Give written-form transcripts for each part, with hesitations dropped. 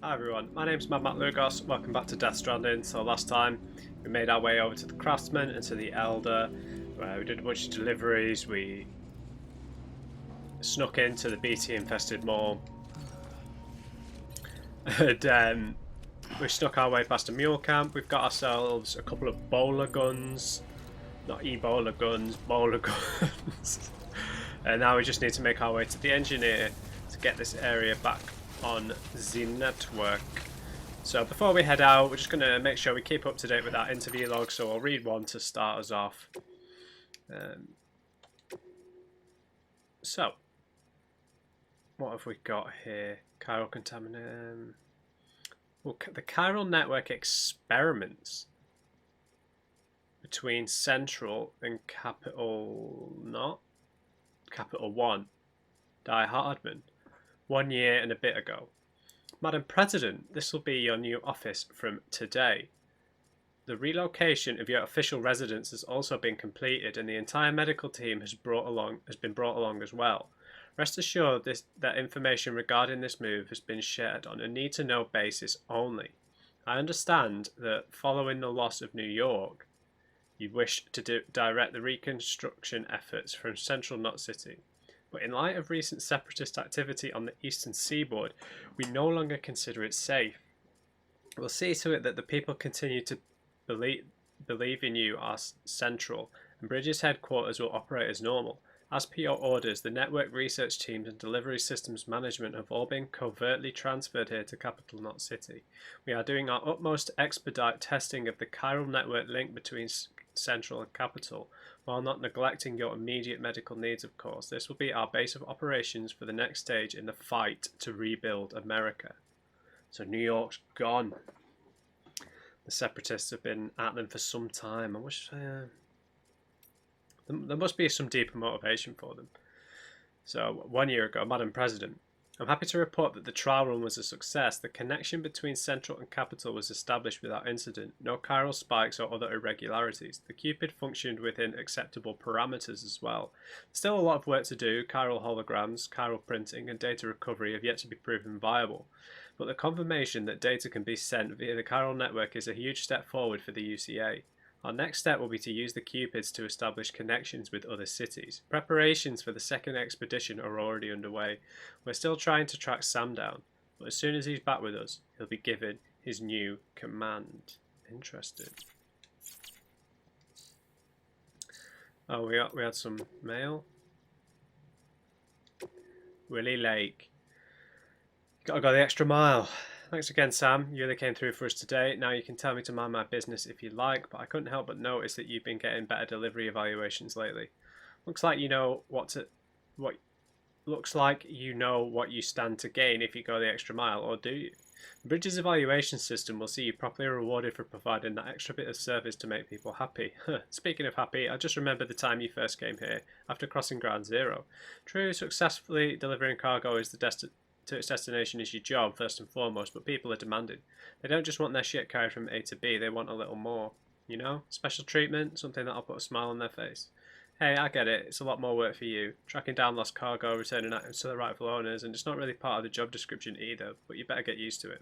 Hi everyone, my name's MadMatt Lugos. Welcome back to Death Stranding. So last time we made our way over to the Craftsman and to the Elder, where we did a bunch of deliveries. We snuck into the BT infested mall, and we snuck our way past a mule camp. We've got ourselves a couple of bowler guns, not Ebola guns, bowler guns. And now we just need to make our way to the engineer to get this area back on the network. So before we head out, we're just going to make sure we keep up to date with our interview log, so I'll read one to start us off. So, what have we got here? Chiral contaminant. Well, the chiral network experiments between Central and Capital, not Capital 1, Die Hardman, 1 year and a bit ago. Madam President, this will be your new office from today. The relocation of your official residence has also been completed, and the entire medical team has been brought along as well. Rest assured that information regarding this move has been shared on a need-to-know basis only. I understand that following the loss of New York, you wish to direct the reconstruction efforts from Central Knot City. But in light of recent separatist activity on the eastern seaboard, we no longer consider it safe. We'll see to it that the people continue to believe in you as Central, and Bridges headquarters will operate as normal. As per your orders, the network research teams and delivery systems management have all been covertly transferred here to Capital Knot City. We are doing our utmost to expedite testing of the chiral network link between Central and Capital, while not neglecting your immediate medical needs, of course. This will be our base of operations for the next stage in the fight to rebuild America. So New York's gone. The separatists have been at them for some time. I wish there must be some deeper motivation for them. So 1 year ago, Madam President, I'm happy to report that the trial run was a success. The connection between Central and Capital was established without incident. No chiral spikes or other irregularities. The Cupid functioned within acceptable parameters as well. Still a lot of work to do. Chiral holograms, chiral printing, and data recovery have yet to be proven viable. But the confirmation that data can be sent via the chiral network is a huge step forward for the UCA. Our next step will be to use the Cupids to establish connections with other cities. Preparations for the second expedition are already underway. We're still trying to track Sam down, but as soon as he's back with us, he'll be given his new command. Interesting. Oh, we had some mail. Willie Lake. Gotta go the extra mile. Thanks again, Sam. You really came through for us today. Now you can tell me to mind my business if you like, but I couldn't help but notice that you've been getting better delivery evaluations lately. Looks like you know what you stand to gain if you go the extra mile, or do you? Bridges' evaluation system will see you properly rewarded for providing that extra bit of service to make people happy. Speaking of happy, I just remembered the time you first came here after crossing Ground Zero. True, successfully delivering cargo is to its destination is your job first and foremost, but people are demanding. They don't just want their shit carried from A to B, they want a little more. You know? Special treatment, something that'll put a smile on their face. Hey, I get it, it's a lot more work for you. Tracking down lost cargo, returning items to the rightful owners, and it's not really part of the job description either, but you better get used to it.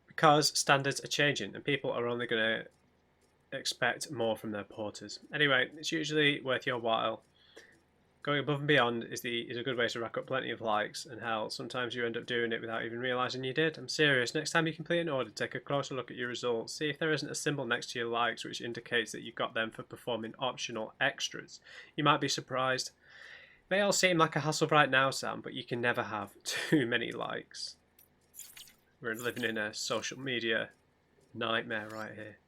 Because standards are changing, and people are only going to expect more from their porters. Anyway, it's usually worth your while. Going above and beyond is a good way to rack up plenty of likes, and hell, sometimes you end up doing it without even realising you did. I'm serious. Next time you complete an order, take a closer look at your results. See if there isn't a symbol next to your likes which indicates that you got them for performing optional extras. You might be surprised. It may all seem like a hassle right now, Sam, but you can never have too many likes. We're living in a social media nightmare right here.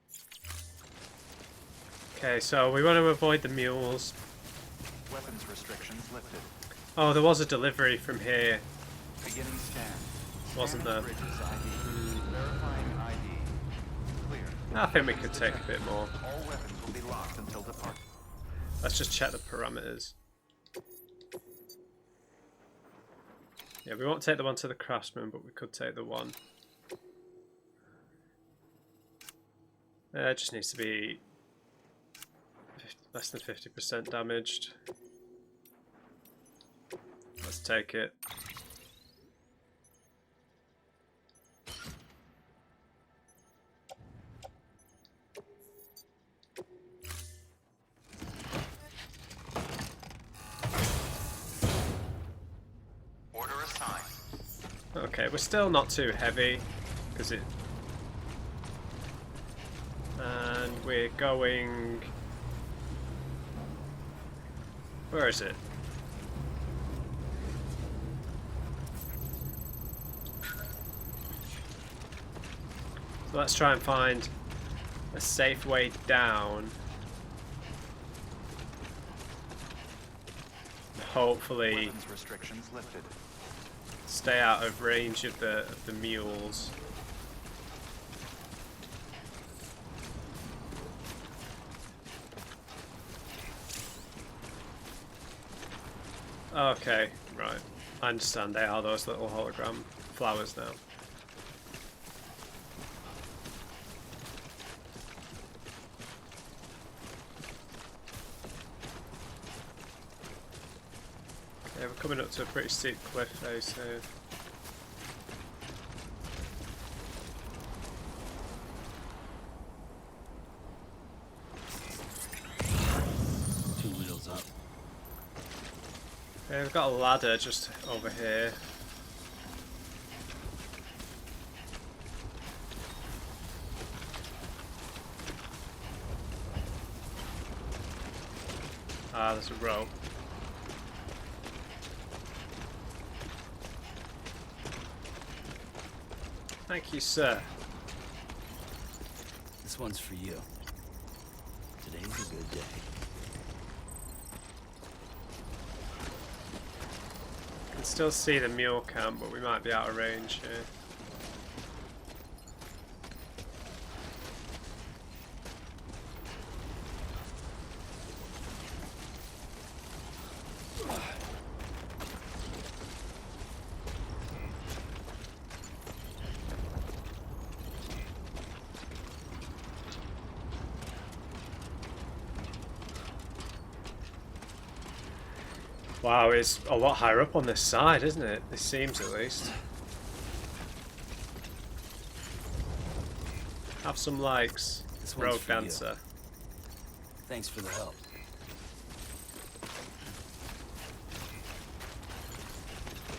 Okay, so we want to avoid the mules. Weapons restrictions lifted. Oh, there was a delivery from here. Beginning scan. Wasn't there? Verifying ID. Clear. I think we could take a bit more. All weapons will be locked until departure. Let's just check the parameters. Yeah, we won't take the one to the craftsman, but we could take the one. It just needs to be less than 50% damaged. Let's take it. Okay, we're still not too heavy because it. And we're going. Where is it? So let's try and find a safe way down. Hopefully Weapons restrictions lifted. stay out of range of the mules. Okay, right. I understand they are those little hologram flowers now. Okay, we're coming up to a pretty steep cliff face here. Two wheels up. Okay, we've got a ladder just over here. Ah, there's a rope. Thank you, sir. This one's for you. Today's a good day. Can still see the mule camp, but we might be out of range here. Wow, it's a lot higher up on this side, isn't it? It seems, at least. Have some likes, This one's Rogue for you. Dancer. Thanks for the help.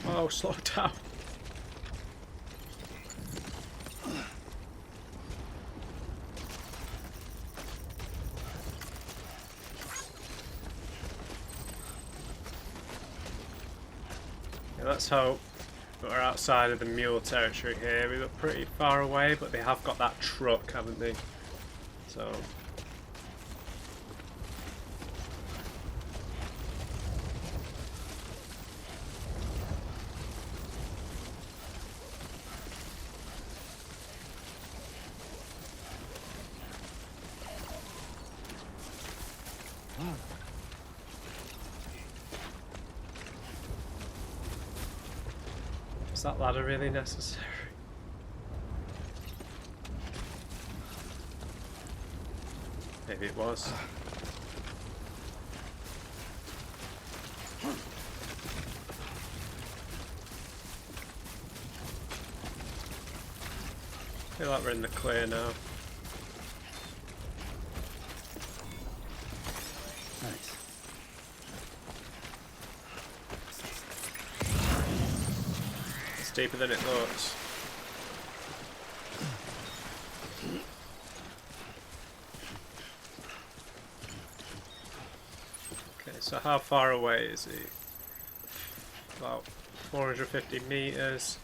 Oh, slow down. Yeah, let's hope that we're outside of the mule territory here. We look pretty far away, but they have got that truck, haven't they? So. Is that ladder really necessary? Maybe it was. I feel like we're in the clear now. Nice. It's deeper than it looks. Okay, so how far away is he? About 450 meters.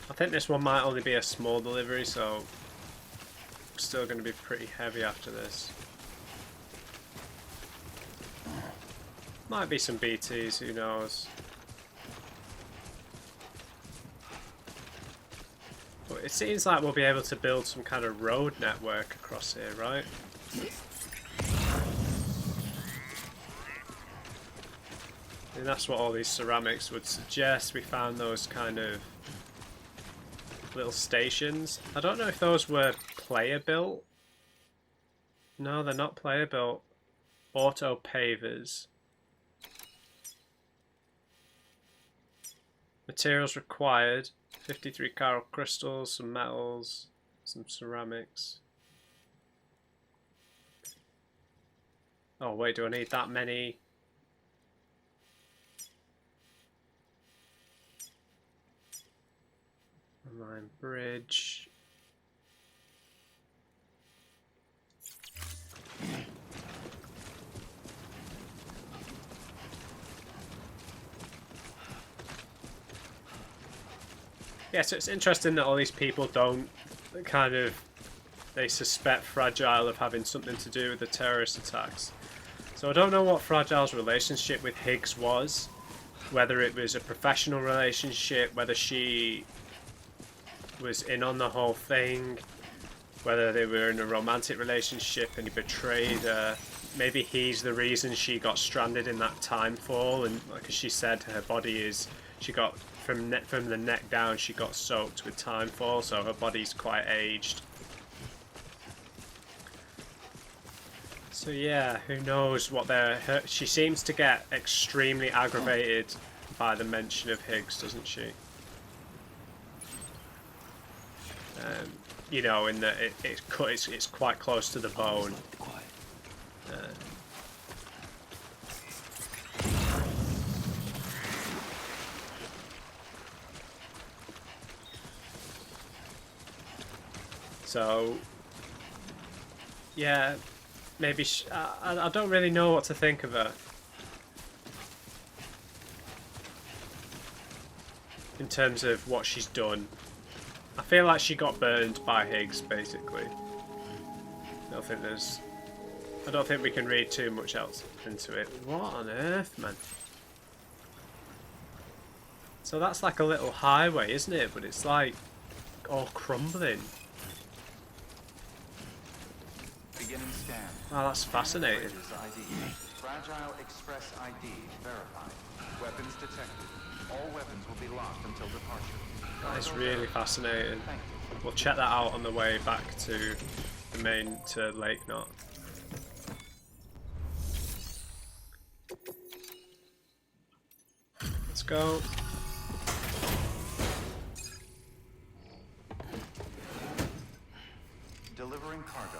I think this one might only be a small delivery, so we're still going to be pretty heavy after this. Might be some BTs, who knows. But it seems like we'll be able to build some kind of road network across here, right? And that's what all these ceramics would suggest. We found those kind of little stations. I don't know if those were player built. No, they're not player built. Auto pavers. Materials required: 53 coral crystals, some metals, some ceramics. Oh wait, do I need that many? Online bridge. Yeah, so it's interesting that all these people don't kind of, they suspect Fragile of having something to do with the terrorist attacks. So I don't know what Fragile's relationship with Higgs was, whether it was a professional relationship, whether she was in on the whole thing, whether they were in a romantic relationship and he betrayed her. Maybe he's the reason she got stranded in that time fall, and like she said, her body is, she got from the neck down, she got soaked with time fall, so her body's quite aged. So yeah, who knows what she seems to get extremely aggravated by the mention of Higgs, doesn't she? You know, in that it's quite close to the bone. So yeah, maybe I don't really know what to think of her in terms of what she's done. I feel like she got burned by Higgs, basically. I don't think we can read too much else into it. What on earth, man? So that's like a little highway, isn't it? But it's like all crumbling. Beginning scan. Wow, that's fascinating. ID. Fragile Express ID verified. Weapons detected. All weapons will be locked until departure. That is really fascinating. Thank you. We'll check that out on the way back to the to Lake Knot. Let's go. Delivering cargo.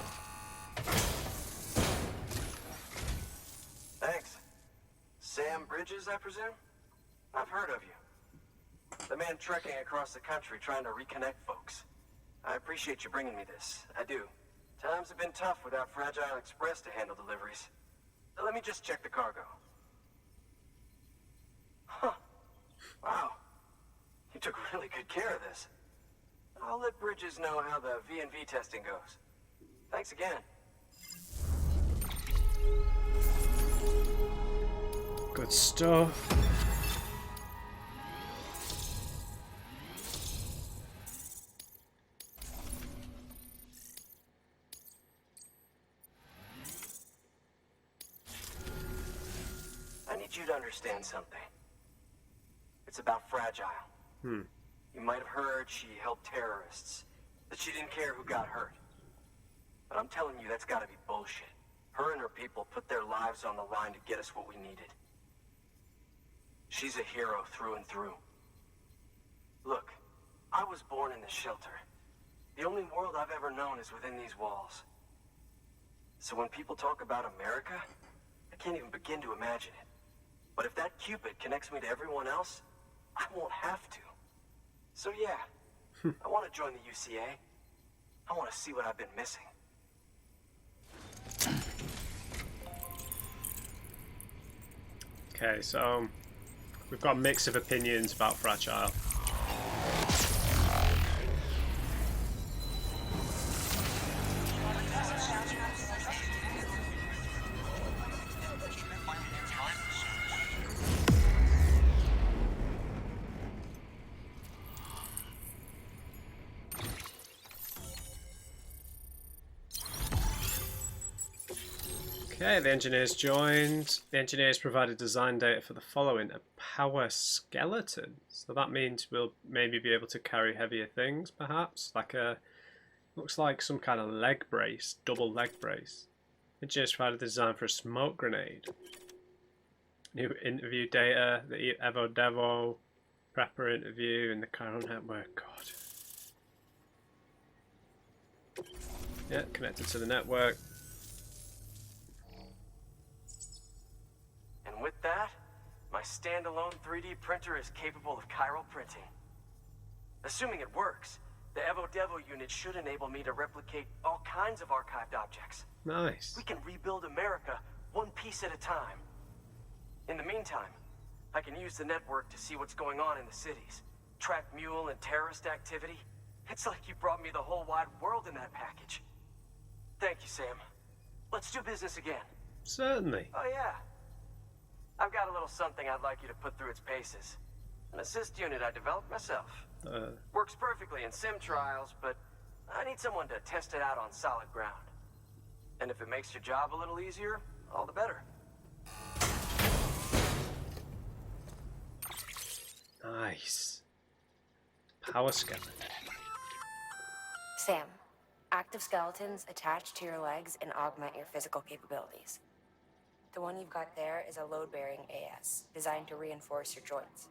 Thanks. Sam Bridges, I presume? I've heard of you. The man trekking across the country trying to reconnect folks. I appreciate you bringing me this. I do. Times have been tough without Fragile Express to handle deliveries. Let me just check the cargo. Huh. Wow. You took really good care of this. I'll let Bridges know how the V&V testing goes. Thanks again. Good stuff. I need you to understand something. It's about Fragile. You might have heard she helped terrorists, that she didn't care who got hurt. But I'm telling you, that's gotta be bullshit. Her and her people put their lives on the line to get us what we needed. She's a hero through and through. Look, I was born in the shelter. The only world I've ever known is within these walls. So when people talk about America, I can't even begin to imagine it. But if that Cupid connects me to everyone else, I won't have to. So yeah, I want to join the UCA. I want to see what I've been missing. Okay, so we've got a mix of opinions about Fragile. Okay, the engineers joined. The engineers provided design data for the following: a power skeleton. So that means we'll maybe be able to carry heavier things, perhaps. Like looks like some kind of leg brace, double leg brace. Engineers provided design for a smoke grenade. New interview data, the Evo Devo, prepper interview, and the Chiron network. God. Yeah, connected to the network. standalone 3D printer is capable of chiral printing. Assuming it works, the Evo Devo unit should enable me to replicate all kinds of archived objects. Nice. We can rebuild America one piece at a time. In the meantime, I can use the network to see what's going on in the cities, track mule and terrorist activity. It's like you brought me the whole wide world in that package. Thank you, Sam. Let's do business again. Certainly. Oh yeah. I've got a little something I'd like you to put through its paces. An assist unit I developed myself. Works perfectly in sim trials, but I need someone to test it out on solid ground. And if it makes your job a little easier, all the better. Nice. Power skeleton. Sam, active skeletons attach to your legs and augment your physical capabilities. The one you've got there is a load-bearing AS, designed to reinforce your joints.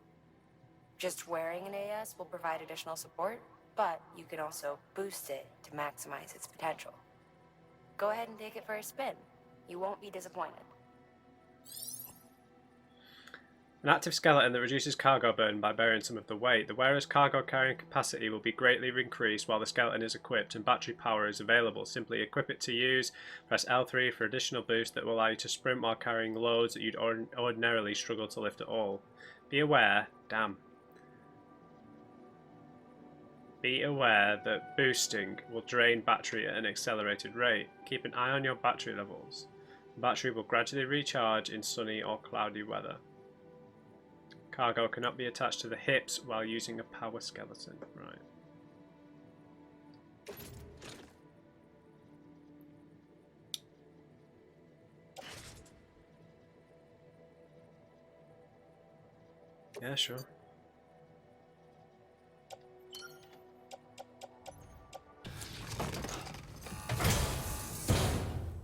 Just wearing an AS will provide additional support, but you can also boost it to maximize its potential. Go ahead and take it for a spin. You won't be disappointed. An active skeleton that reduces cargo burden by bearing some of the weight. The wearer's cargo carrying capacity will be greatly increased while the skeleton is equipped and battery power is available. Simply equip it to use. Press L3 for additional boost that will allow you to sprint while carrying loads that you'd ordinarily struggle to lift at all. Be aware that boosting will drain battery at an accelerated rate. Keep an eye on your battery levels. The battery will gradually recharge in sunny or cloudy weather. Cargo cannot be attached to the hips while using a power skeleton. Right. Yeah, sure.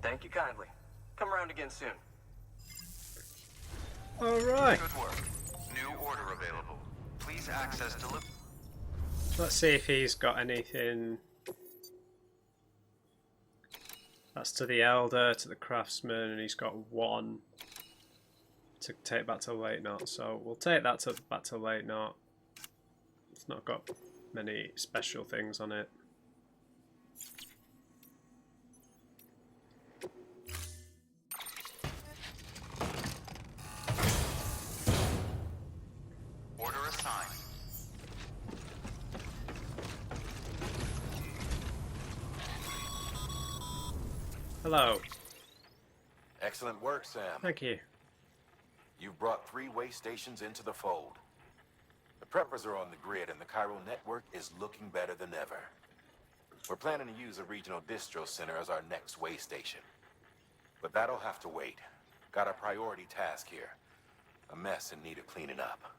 Thank you kindly. Come around again soon. All right. Good work. New order available. Please access delivery. Let's see if he's got anything. That's to the elder, to the craftsman, and he's got one to take back to late knot. So we'll take that back to late knot. It's not got many special things on it. Order assigned. Hello. Excellent work, Sam. Thank you. You've brought 3 way stations into the fold. The preppers are on the grid and the chiral network is looking better than ever. We're planning to use a regional distro center as our next way station. But that'll have to wait. Got a priority task here. A mess in need of cleaning up.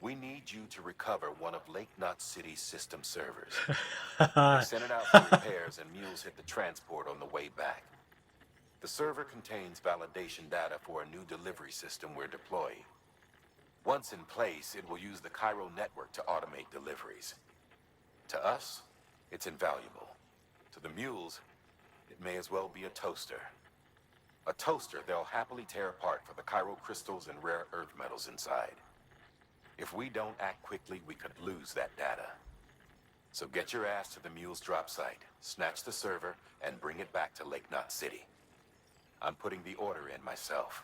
We need you to recover one of Lake Knot City's system servers. We sent it out for repairs and mules hit the transport on the way back. The server contains validation data for a new delivery system we're deploying. Once in place, it will use the chiral network to automate deliveries. To us, it's invaluable. To the mules, it may as well be a toaster. A toaster they'll happily tear apart for the chiral crystals and rare earth metals inside. If we don't act quickly, we could lose that data. So get your ass to the mule's drop site, snatch the server, and bring it back to Lake Knot City. I'm putting the order in myself.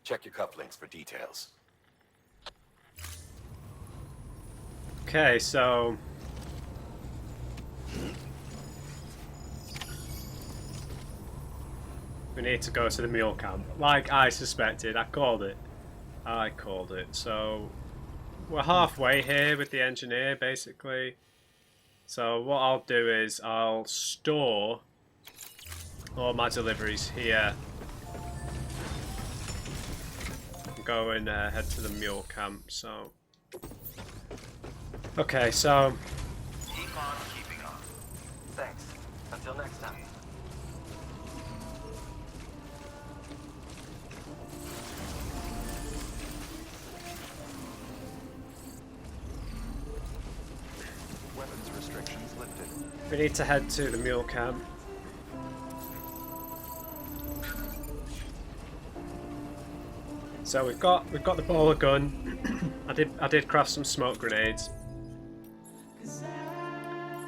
Check your cufflinks for details. Okay, so we need to go to the mule camp. Like I suspected, I called it. So we're halfway here with the engineer, basically. So what I'll do is I'll store all my deliveries here. Go and head to the mule camp. So okay, so Keep on keeping on. Thanks. Until next time. Weapons restrictions lifted. we need to head to the mule camp. So we've got the bowler gun. I did craft some smoke grenades.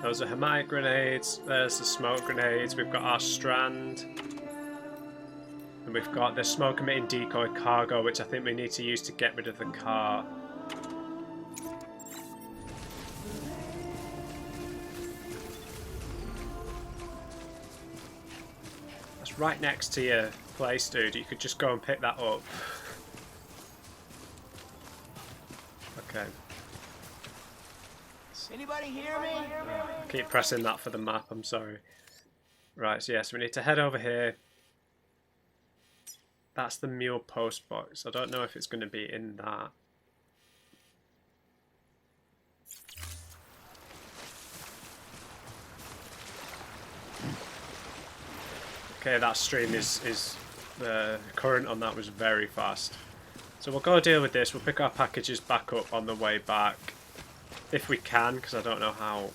Those are hermetic grenades. There's the smoke grenades. We've got our strand. And we've got the smoke emitting decoy cargo, which I think we need to use to get rid of the car. That's right next to your place, dude. You could just go and pick that up. Okay. Anybody hear me? I keep pressing that for the map, I'm sorry. Right, so yes, we need to head over here. That's the mule post box. I don't know if it's going to be in that. Okay, that stream is the current on that was very fast. So we'll go deal with this. We'll pick our packages back up on the way back. If we can, because I don't know how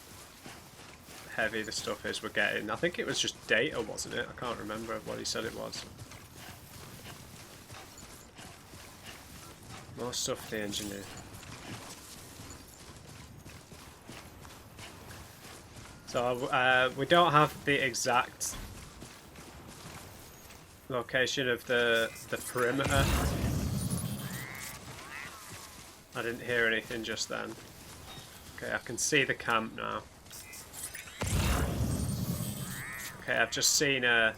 heavy the stuff is we're getting. I think it was just data, wasn't it? I can't remember what he said it was. More stuff for the engineer. So we don't have the exact location of the perimeter. I didn't hear anything just then. Okay, I can see the camp now. Okay, I've just seen a...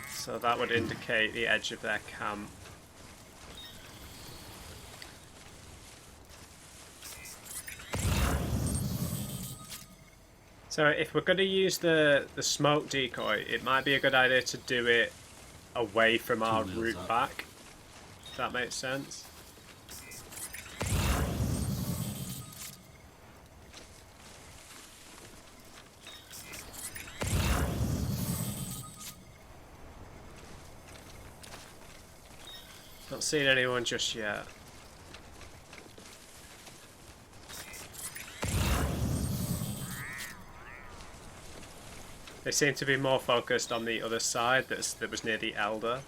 So that would indicate the edge of their camp. So if we're going to use the smoke decoy, it might be a good idea to do it away from our route back. If that makes sense. Not seen anyone just yet. They seem to be more focused on the other side that was near the Elder.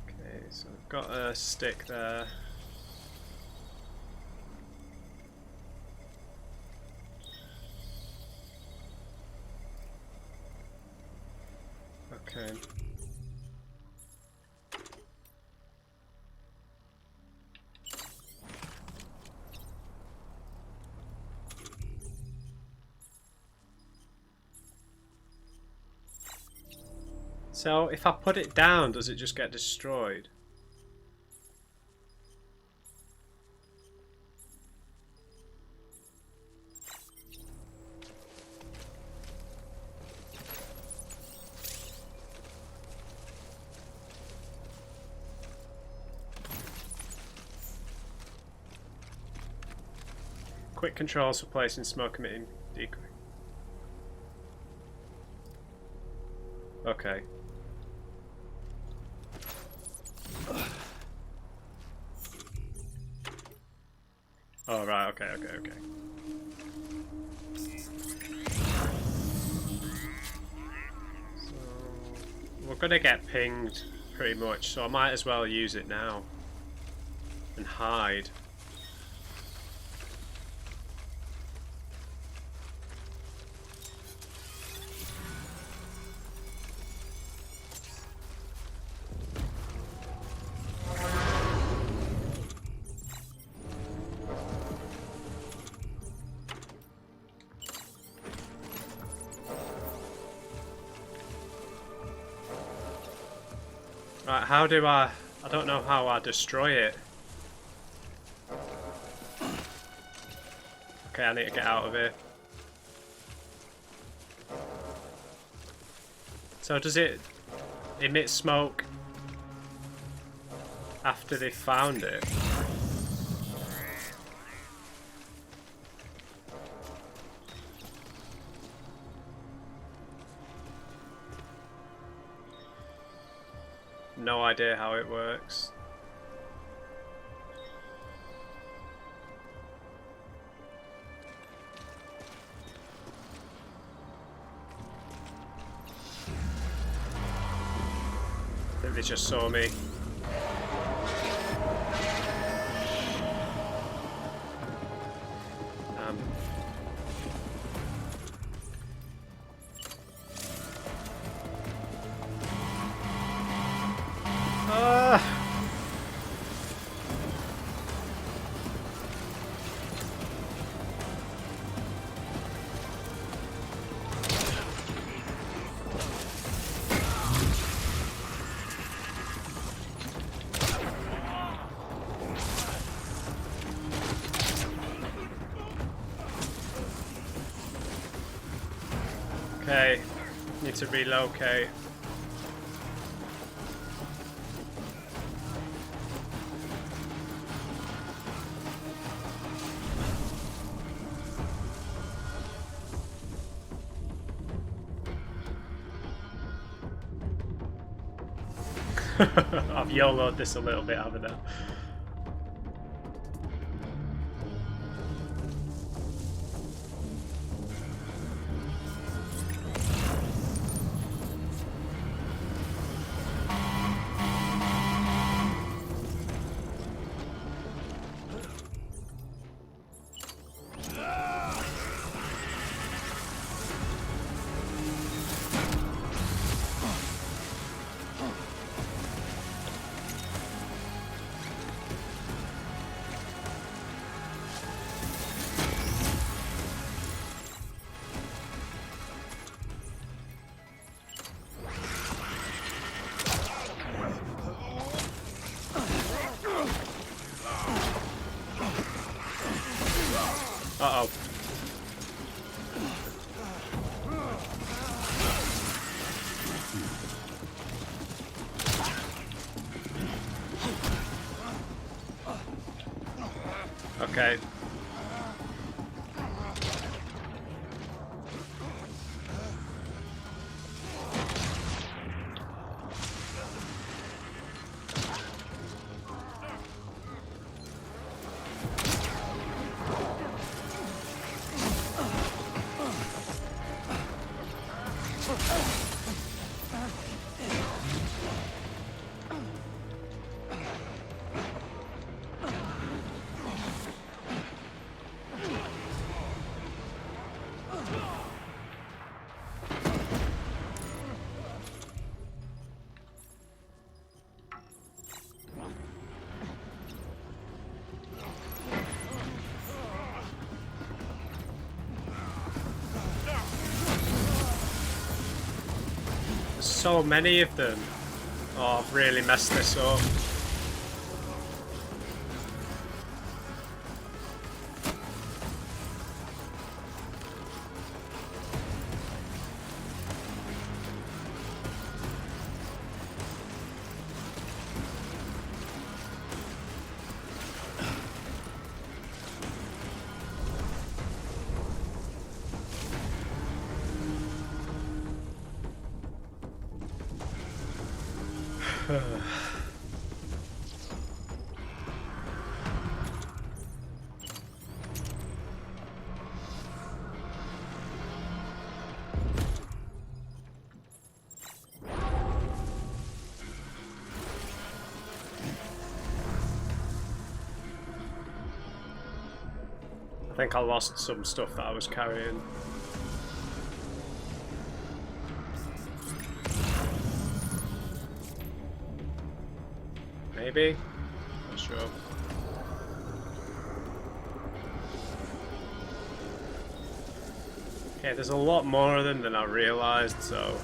Okay, so I've got a stick there. Okay. So if I put it down, does it just get destroyed? Quick controls for placing smoke emitting decoy. Okay. Oh right, okay. So we're gonna get pinged pretty much, so I might as well use it now and hide. Right, how do I don't know how I destroy it. Okay, I need to get out of here. So does it emit smoke after they found it? no idea how it works. I think they just saw me. Okay, need to relocate. I've YOLO'd this a little bit, haven't I? Uh-oh. Okay. So many of them. Oh, I've really messed this up. I think I lost some stuff that I was carrying. Maybe? Not sure. Okay, there's a lot more of them than I realised, so...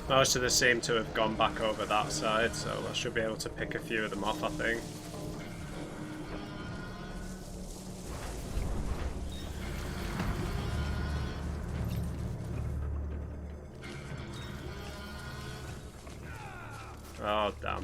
Most of them seem to have gone back over that side, so I should be able to pick a few of them off, I think. Oh, damn.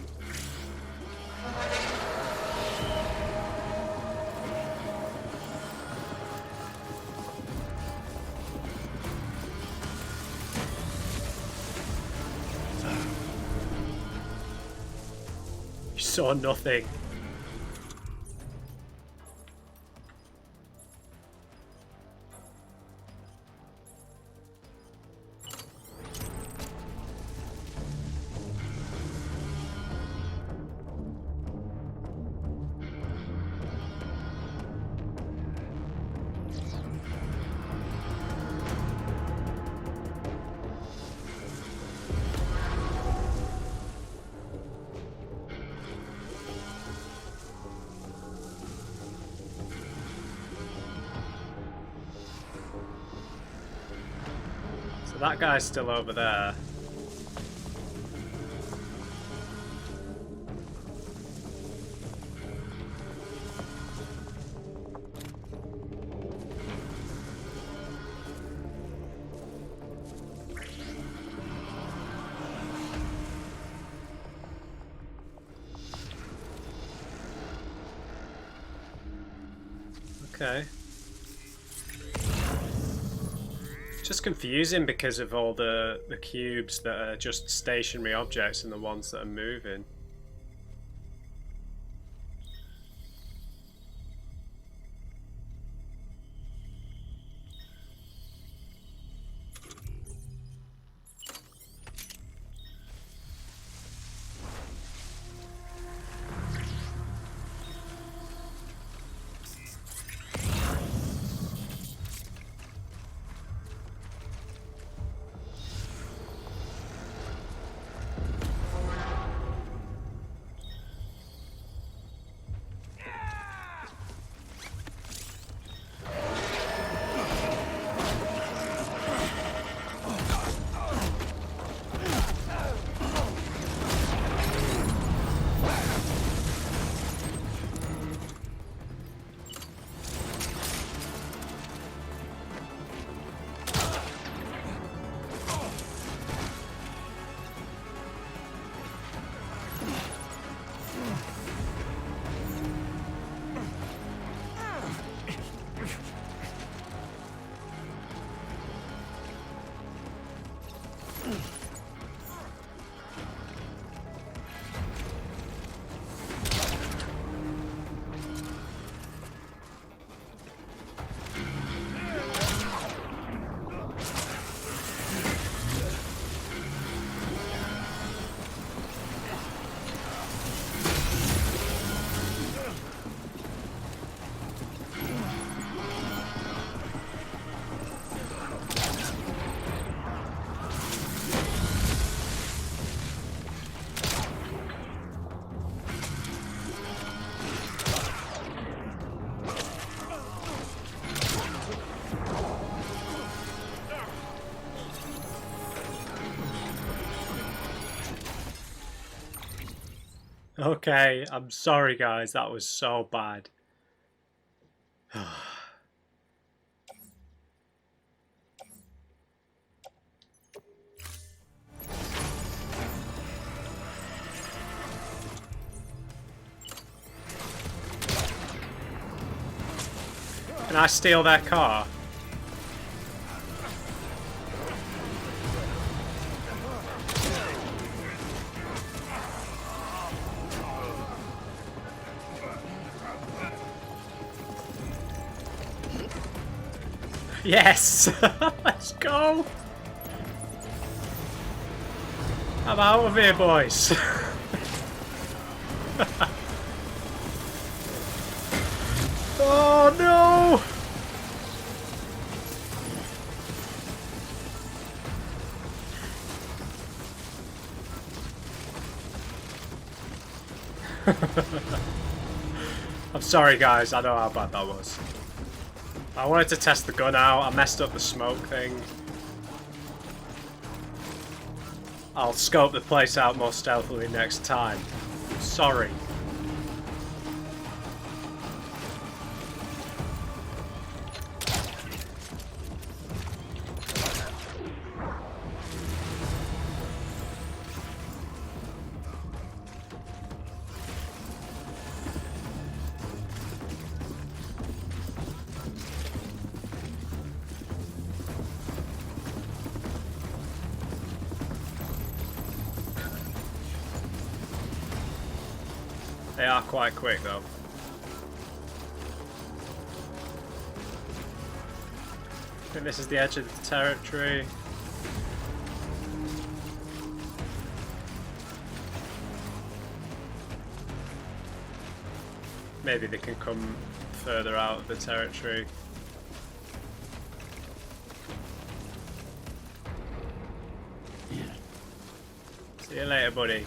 You saw nothing. So that guy's still over there. Okay. Just confusing because of all the cubes that are just stationary objects and the ones that are moving. Okay, I'm sorry guys, that was so bad. Can I steal that car? Yes! Let's go! I'm out of here, boys! Oh no! I'm sorry guys, I know how bad that was. I wanted to test the gun out, I messed up the smoke thing. I'll scope the place out more stealthily next time. Sorry. They are quite quick though. I think this is the edge of the territory. Maybe they can come further out of the territory. See you later, buddy.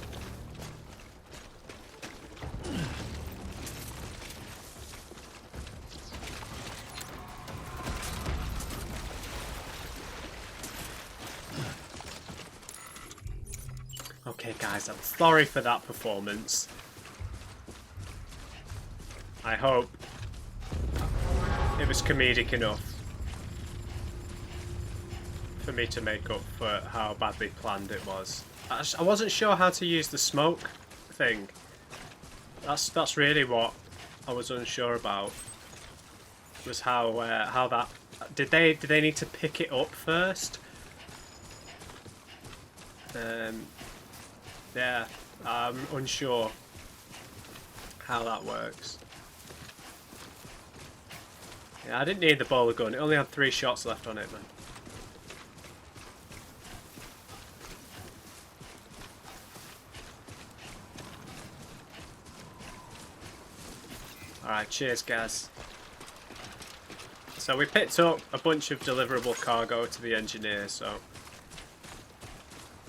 Okay guys, I'm sorry for that performance. I hope it was comedic enough for me to make up for how badly planned it was. I wasn't sure how to use the smoke thing. That's really what I was unsure about. Was how that did they need to pick it up first? Yeah, I'm unsure how that works. Yeah, I didn't need the bowler gun. It only had 3 shots left on it, man. Alright, cheers guys. So we picked up a bunch of deliverable cargo to the engineer, so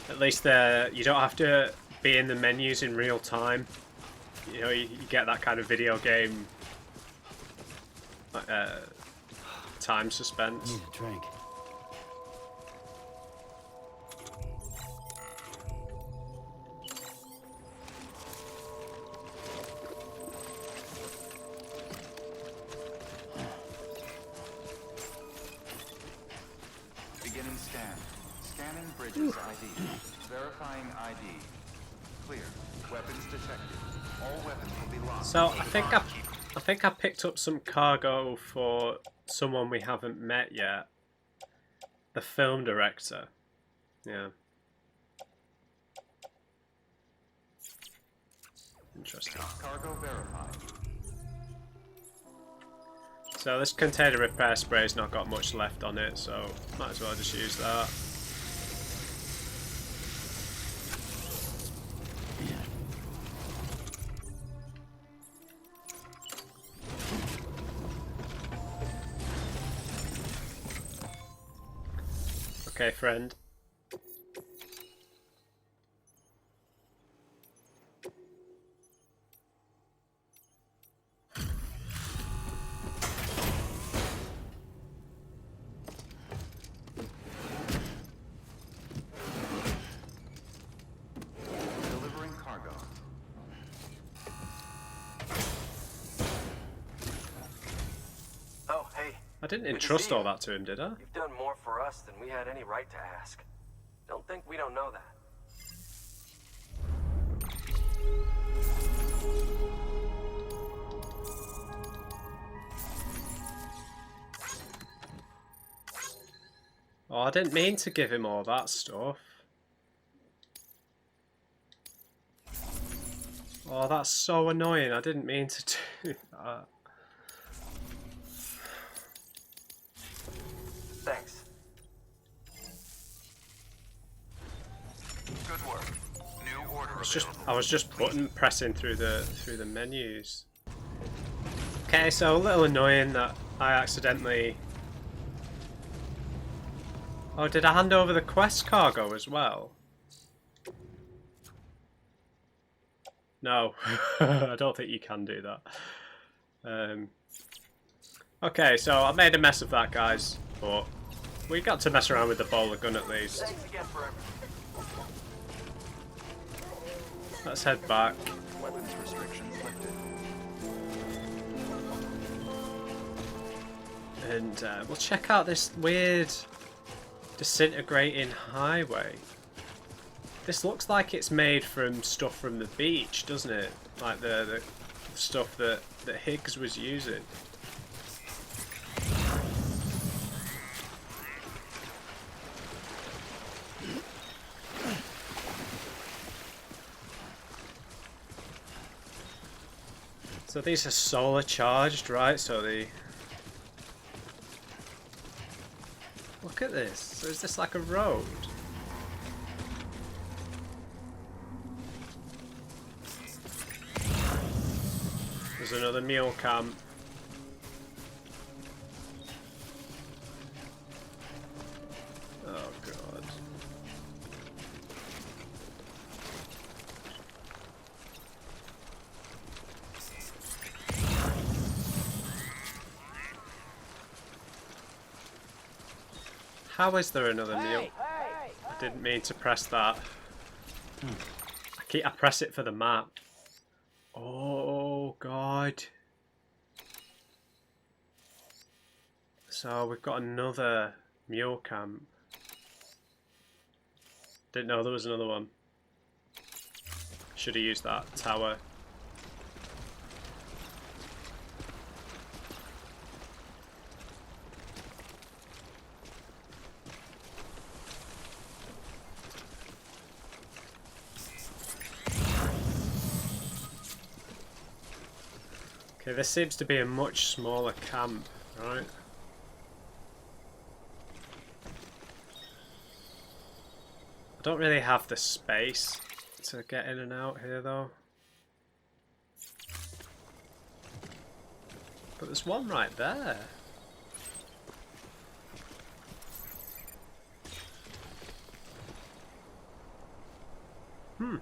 at least you don't have to be in the menus in real time. You know, you get that kind of video game time suspense. Need a drink. Beginning scan. Scanning bridges ID. Verifying ID. Clear. Weapons detected. All weapons will be locked. So I think I picked up some cargo for someone we haven't met yet. The film director. Yeah. Interesting. Cargo verified. So this container repair spray's not got much left on it, so might as well just use that. Okay, friend. Delivering cargo. Oh, hey. I didn't Good to entrust see you. all that to him, did I? You've done more for us than we had any right to ask. Don't think we don't know that. Oh, I didn't mean to give him all that stuff. Oh, that's so annoying. I didn't mean to do that. Thanks. Good work. New order I was just pressing through the menus. Okay, so a little annoying that I accidentally. Oh, did I hand over the quest cargo as well? No, I don't think you can do that. Okay, so I made a mess of that, guys, but we got to mess around with the bowler gun at least. Thanks again for everything. Let's head back. Weapons restrictions lifted. And we'll check out this weird disintegrating highway. This looks like it's made from stuff from the beach, doesn't it? Like the stuff that Higgs was using. So these are solar charged, right? So the... Look at this. So is this like a road? There's another mule camp. Oh god. How is there another mule? I didn't mean to press that. I press it for the map. Oh god. So we've got another mule camp. Didn't know there was another one. Should have used that tower. Okay, this seems to be a much smaller camp, right? I don't really have the space to get in and out here though. But there's one right there. Hmm.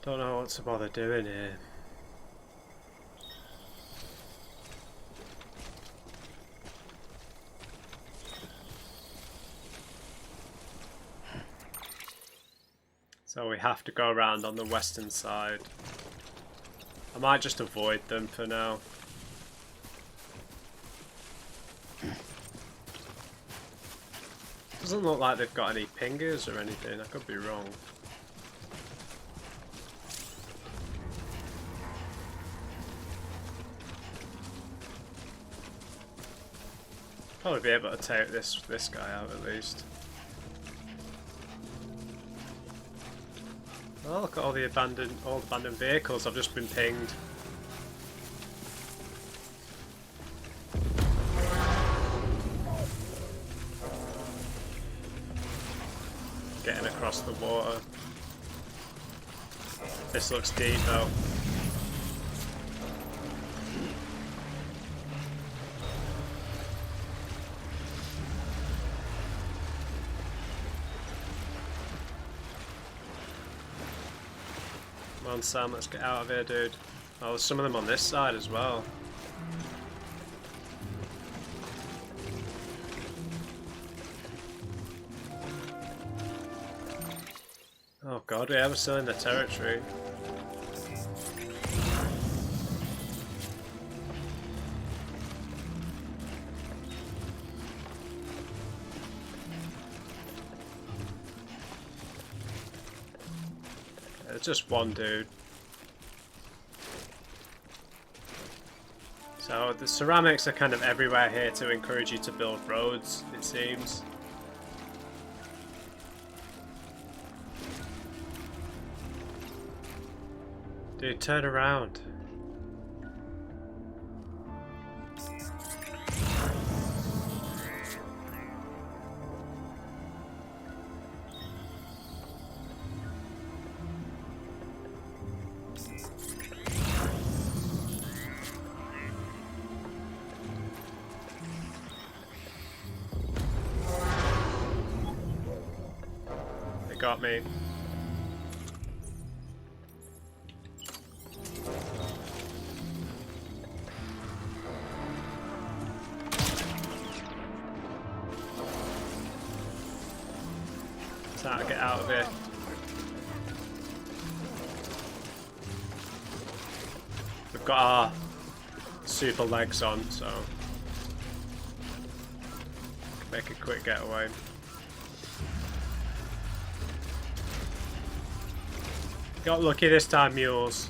Don't know what to bother doing here. So we have to go around on the western side. I might just avoid them for now. Doesn't look like they've got any pingers or anything, I could be wrong. Probably be able to take this guy out at least. Oh, look at all the abandoned vehicles. I've just been pinged. Getting across the water. This looks deep though. Come on, Sam, let's get out of here, dude. Oh, there's some of them on this side as well. Oh god, yeah, we're still in the territory. It's just one dude. So the ceramics are kind of everywhere here to encourage you to build roads, it seems. Dude, turn around. They got me. Time to get out of here. We've got our super legs on, so make a quick getaway. Got lucky this time, mules.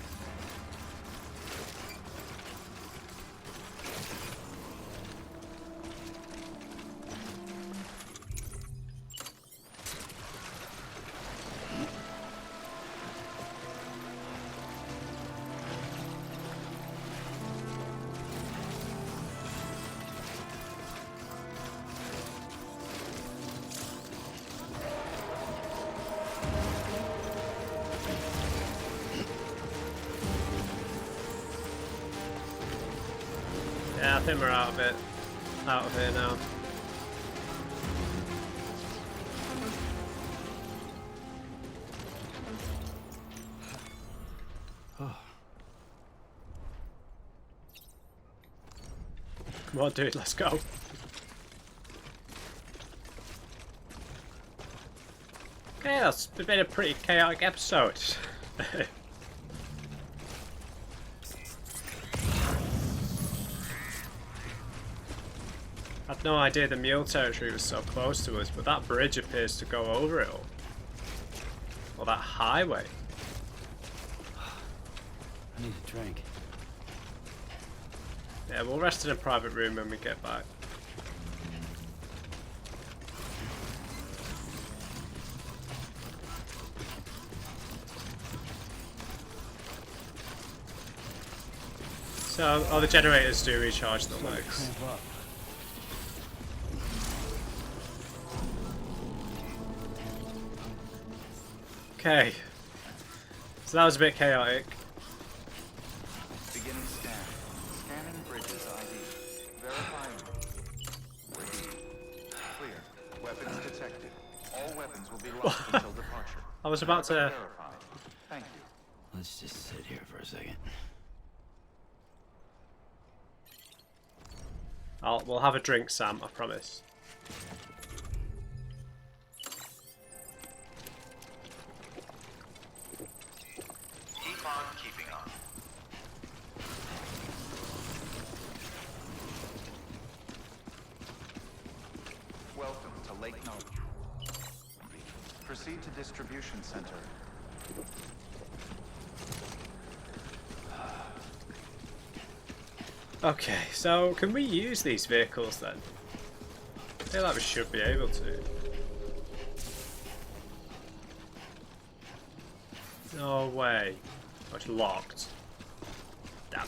Yeah, I think we're out of it. Out of here now. Come on, dude, let's go. Okay, that's been a pretty chaotic episode. I had no idea the mule territory was so close to us, but that bridge appears to go over it all. Or that highway. I need a drink. Yeah, we'll rest in a private room when we get back. So, oh, the generators do recharge the legs. Cramp up. Okay. So that was a bit chaotic. Beginning scan. Scanning bridges ID. Verifying. Clear. Weapons detected. All weapons will be lost until departure. I was about to... Verified. Thank you. Let's just sit here for a second. We'll have a drink, Sam, I promise. Keep on keeping on. Welcome to Lake Note. Proceed to distribution center. Okay, so can we use these vehicles then? I feel like we should be able to. No way. Oh, it's locked. Damn.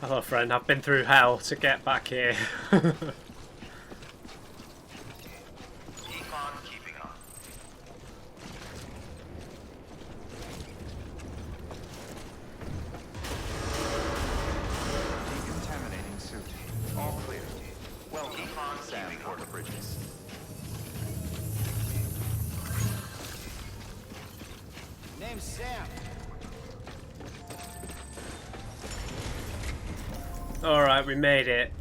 Hello friend, I've been through hell to get back here. Keep on keeping on. Decontaminating suit. All clear. Well, keep on Sam for the bridges. Name's Sam. Alright, we made it.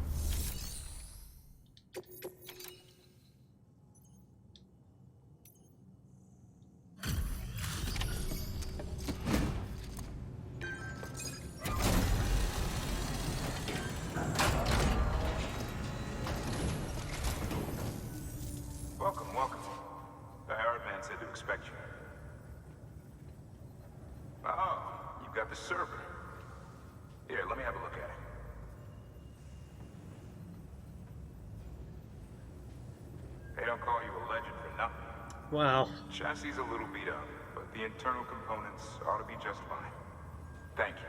Welcome, welcome. The Herald man said to expect you. Oh, you've got the server. Here, let me have a look at it. They don't call you a legend for nothing. Well, Chassis is a little beat up, but the internal components ought to be just fine. Thank you.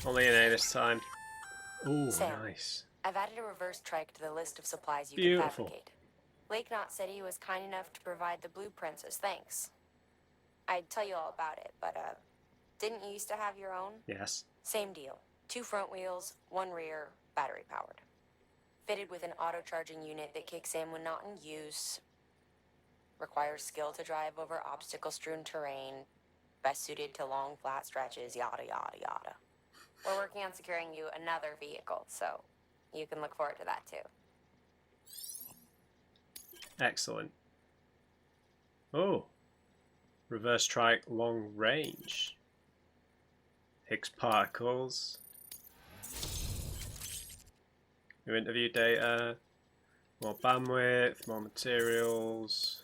only an A this time. Ooh, Sam. nice. I've added a reverse trike to the list of supplies you Beautiful. can fabricate. Lake Knott said he was kind enough to provide the blueprints as thanks. I'd tell you all about it, but didn't you used to have your own? Yes. Same deal. 2 front wheels, 1 rear, battery powered. Fitted with an auto-charging unit that kicks in when not in use. Requires skill to drive over obstacle-strewn terrain. Best suited to long, flat stretches, yada, yada, yada. We're working on securing you another vehicle, so you can look forward to that too. Excellent. Oh. Reverse trike long range. Higgs particles. New interview data. More bandwidth, more materials.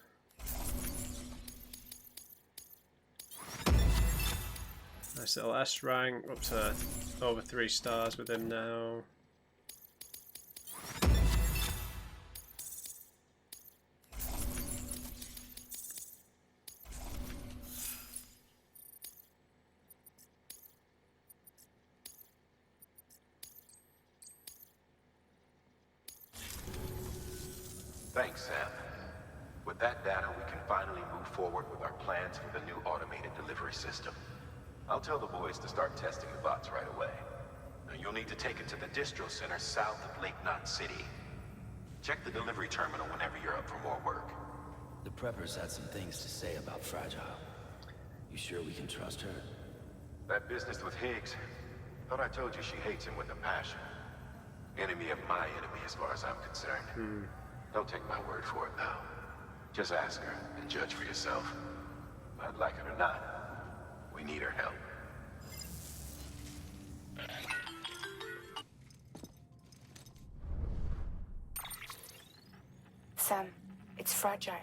Nice little S rank, up to over 3 stars with him now. Thanks, Sam. With that data, we can finally move forward with our plans for the new automated delivery system. I'll tell the boys to start testing the bots right away. Now, you'll need to take it to the distro center south of Lake Knot City. Check the delivery terminal whenever you're up for more work. The preppers had some things to say about Fragile. You sure we can trust her? That business with Higgs, thought I told you she hates him with a passion. Enemy of my enemy as far as I'm concerned. Don't take my word for it, though. Just ask her and judge for yourself. I'd like it or not. We need her help. Sam, it's Fragile.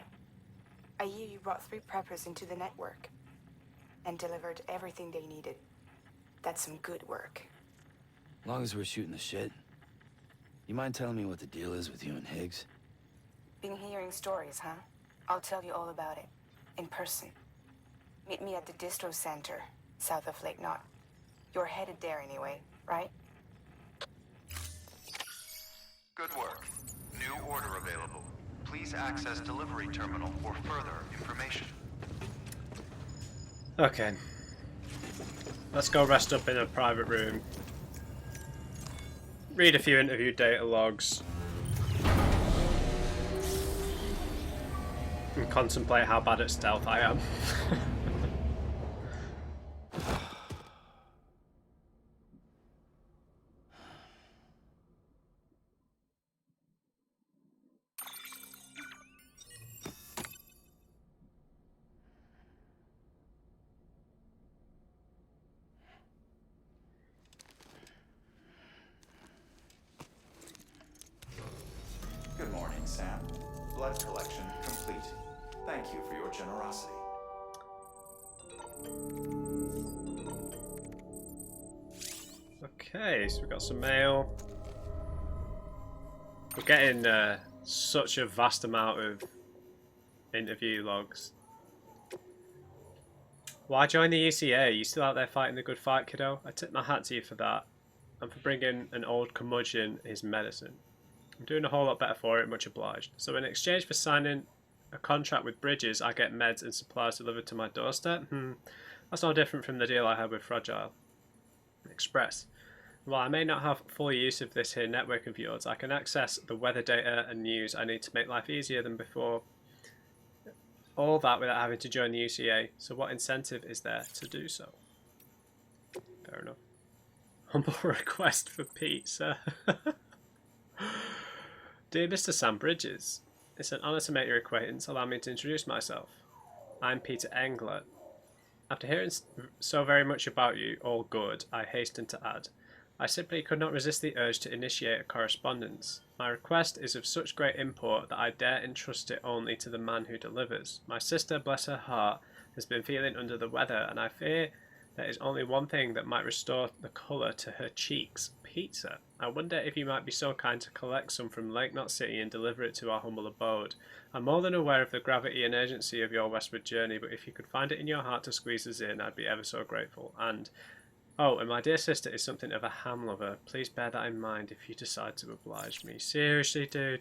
I hear you brought 3 preppers into the network and delivered everything they needed. That's some good work. As long as we're shooting the shit. You mind telling me what the deal is with you and Higgs? Been hearing stories, huh? I'll tell you all about it. In person. Meet me at the distro center, south of Lake Knot. You're headed there anyway, right? Good work. New order available. Please access delivery terminal for further information. Okay. Let's go rest up in a private room. Read a few interview data logs. And contemplate how bad at stealth I am. Good morning, Sam. Blood collection complete. Thank you for your generosity. Okay, so we've got some mail. We're getting such a vast amount of interview logs. Why join the UCA? You still out there fighting the good fight, kiddo? I tip my hat to you for that. And for bringing an old curmudgeon his medicine. I'm doing a whole lot better for it, much obliged. So in exchange for signing a contract with Bridges, I get meds and supplies delivered to my doorstep? That's no different from the deal I had with Fragile Express. While I may not have full use of this here network of yours, I can access the weather data and news I need to make life easier than before. All that without having to join the UCA. So what incentive is there to do so? Fair enough. Humble request for pizza. Dear Mr. Sam Bridges, it's an honour to make your acquaintance. Allow me to introduce myself. I'm Peter Englert. After hearing so very much about you, all good, I hasten to add, I simply could not resist the urge to initiate a correspondence. My request is of such great import that I dare entrust it only to the man who delivers. My sister, bless her heart, has been feeling under the weather, and I fear there is only one thing that might restore the colour to her cheeks. Pizza. I wonder if you might be so kind to collect some from Lake Knot City and deliver it to our humble abode. I'm more than aware of the gravity and urgency of your westward journey, but if you could find it in your heart to squeeze us in, I'd be ever so grateful. And my dear sister is something of a ham lover. Please bear that in mind if you decide to oblige me. Seriously, dude.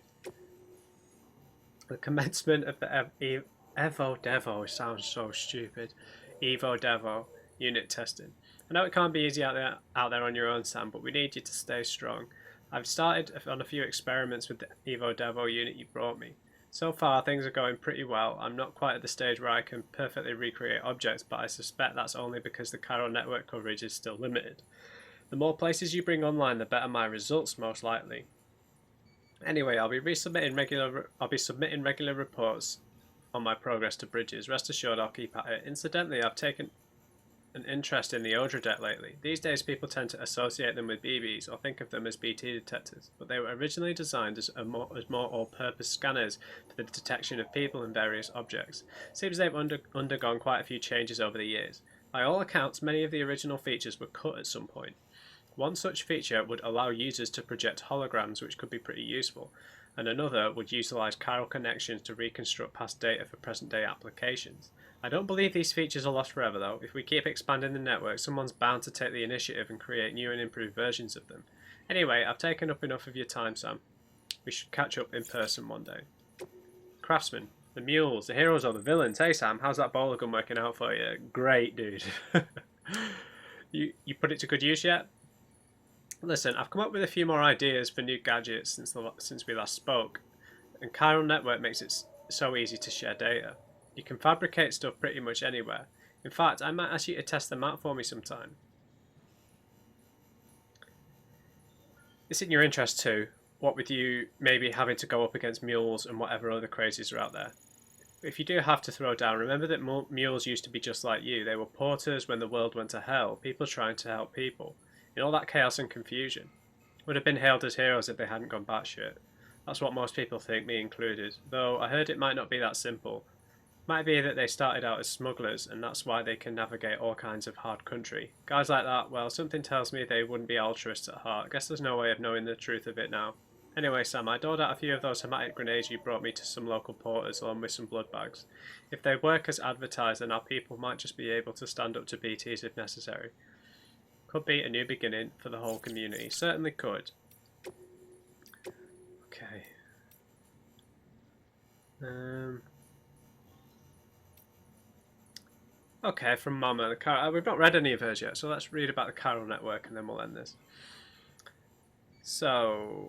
The commencement of the Evo Devo sounds so stupid. Evo Devo unit testing. I know it can't be easy out there on your own, Sam, but we need you to stay strong. I've started on a few experiments with the Evo Devo unit you brought me. So far, things are going pretty well. I'm not quite at the stage where I can perfectly recreate objects, but I suspect that's only because the chiral network coverage is still limited. The more places you bring online, the better my results, most likely. Anyway, I'll be submitting regular reports on my progress to bridges. Rest assured I'll keep at it. Incidentally, I've taken an interest in the Odra deck lately. These days people tend to associate them with BBs or think of them as BT detectors, but they were originally designed as more all-purpose scanners for the detection of people and various objects. Seems they've undergone quite a few changes over the years. By all accounts, many of the original features were cut at some point. One such feature would allow users to project holograms, which could be pretty useful, and another would utilise chiral connections to reconstruct past data for present-day applications. I don't believe these features are lost forever though. If we keep expanding the network, someone's bound to take the initiative and create new and improved versions of them. Anyway, I've taken up enough of your time, Sam. We should catch up in person one day. Craftsman, the mules, the heroes or the villains. Hey Sam, how's that bowler gun working out for you? Great, dude. You put it to good use yet? Listen, I've come up with a few more ideas for new gadgets since we last spoke, and Chiral Network makes it so easy to share data. You can fabricate stuff pretty much anywhere. In fact, I might ask you to test them out for me sometime. It's in your interest too, what with you maybe having to go up against mules and whatever other crazies are out there. If you do have to throw down, remember that mules used to be just like you. They were porters when the world went to hell, people trying to help people. In all that chaos and confusion. Would have been hailed as heroes if they hadn't gone batshit. That's what most people think, me included. Though I heard it might not be that simple. Might be that they started out as smugglers and that's why they can navigate all kinds of hard country. Guys like that, well, something tells me they wouldn't be altruists at heart. I guess there's no way of knowing the truth of it now. Anyway, Sam, I doled out a few of those hematic grenades you brought me to some local porters along with some blood bags. If they work as advertised, then our people might just be able to stand up to BTs if necessary. Could be a new beginning for the whole community. Certainly could. Okay. Okay, from Mama. We've not read any of hers yet, so let's read about the Chiral Network and then we'll end this. So,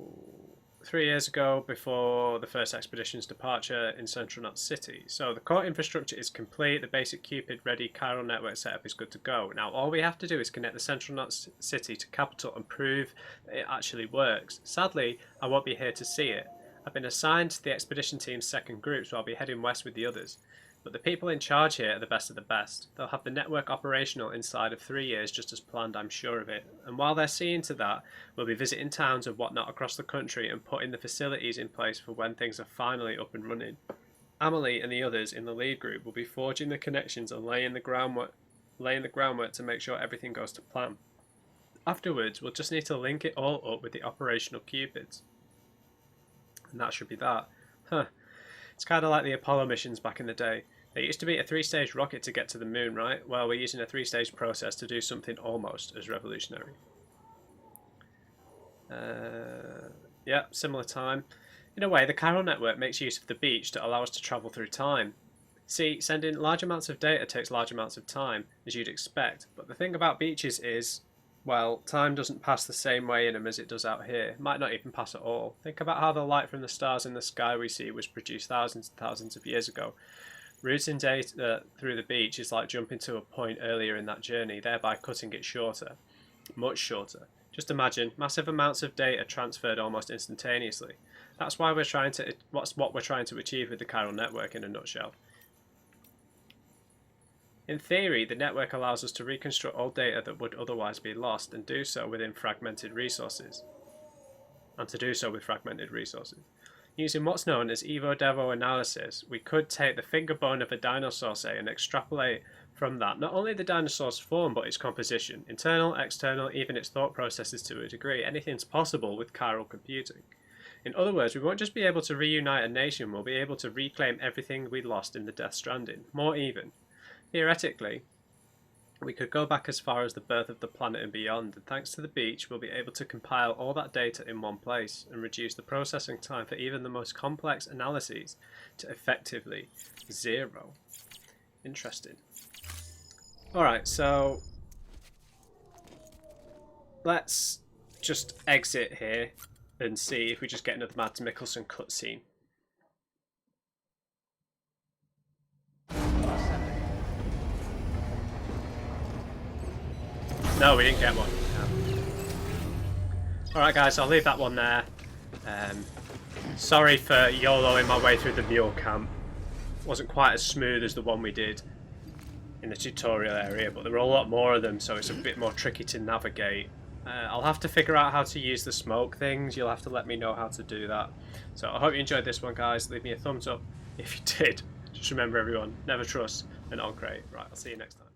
3 years ago, before the first expedition's departure in Central Knot City. So the core infrastructure is complete, the basic Cupid-ready Chiral Network setup is good to go. Now all we have to do is connect the Central Knot City to Capital and prove that it actually works. Sadly, I won't be here to see it. I've been assigned to the expedition team's second group, so I'll be heading west with the others. But the people in charge here are the best of the best. They'll have the network operational inside of 3 years just as planned, I'm sure of it. And while they're seeing to that, we'll be visiting towns and whatnot across the country and putting the facilities in place for when things are finally up and running. Amelie and the others in the lead group will be forging the connections and laying the groundwork to make sure everything goes to plan. Afterwards, we'll just need to link it all up with the operational Cupids. And that should be that. Huh. It's kind of like the Apollo missions back in the day. There used to be a 3-stage rocket to get to the moon, right? Well, we're using a 3-stage process to do something almost as revolutionary. Yeah, similar time. In a way, the Chiral Network makes use of the beach to allow us to travel through time. See, sending large amounts of data takes large amounts of time, as you'd expect, but the thing about beaches is, well, time doesn't pass the same way in them as it does out here. It might not even pass at all. Think about how the light from the stars in the sky we see was produced thousands and thousands of years ago. Routing data through the beach is like jumping to a point earlier in that journey, thereby cutting it shorter. Much shorter. Just imagine, massive amounts of data transferred almost instantaneously. That's why what we're trying to achieve with the Chiral Network in a nutshell. In theory, the network allows us to reconstruct all data that would otherwise be lost and do so within fragmented resources. Using what's known as Evo-Devo analysis, we could take the finger bone of a dinosaur, say, and extrapolate from that not only the dinosaur's form but its composition, internal, external, even its thought processes to a degree. Anything's possible with chiral computing. In other words, we won't just be able to reunite a nation, we'll be able to reclaim everything we lost in the Death Stranding. More even. Theoretically, we could go back as far as the birth of the planet and beyond, and thanks to the beach, we'll be able to compile all that data in one place and reduce the processing time for even the most complex analyses to effectively 0. Interesting. Alright, so let's just exit here and see if we just get another Mads Mikkelsen cutscene. No, we didn't get one. No. Alright guys, I'll leave that one there. Sorry for YOLOing my way through the mule camp. Wasn't quite as smooth as the one we did in the tutorial area, but there were a lot more of them, so it's a bit more tricky to navigate. I'll have to figure out how to use the smoke things. You'll have to let me know how to do that. So I hope you enjoyed this one, guys. Leave me a thumbs up if you did. Just remember, everyone, never trust an on-crate. Right, I'll see you next time.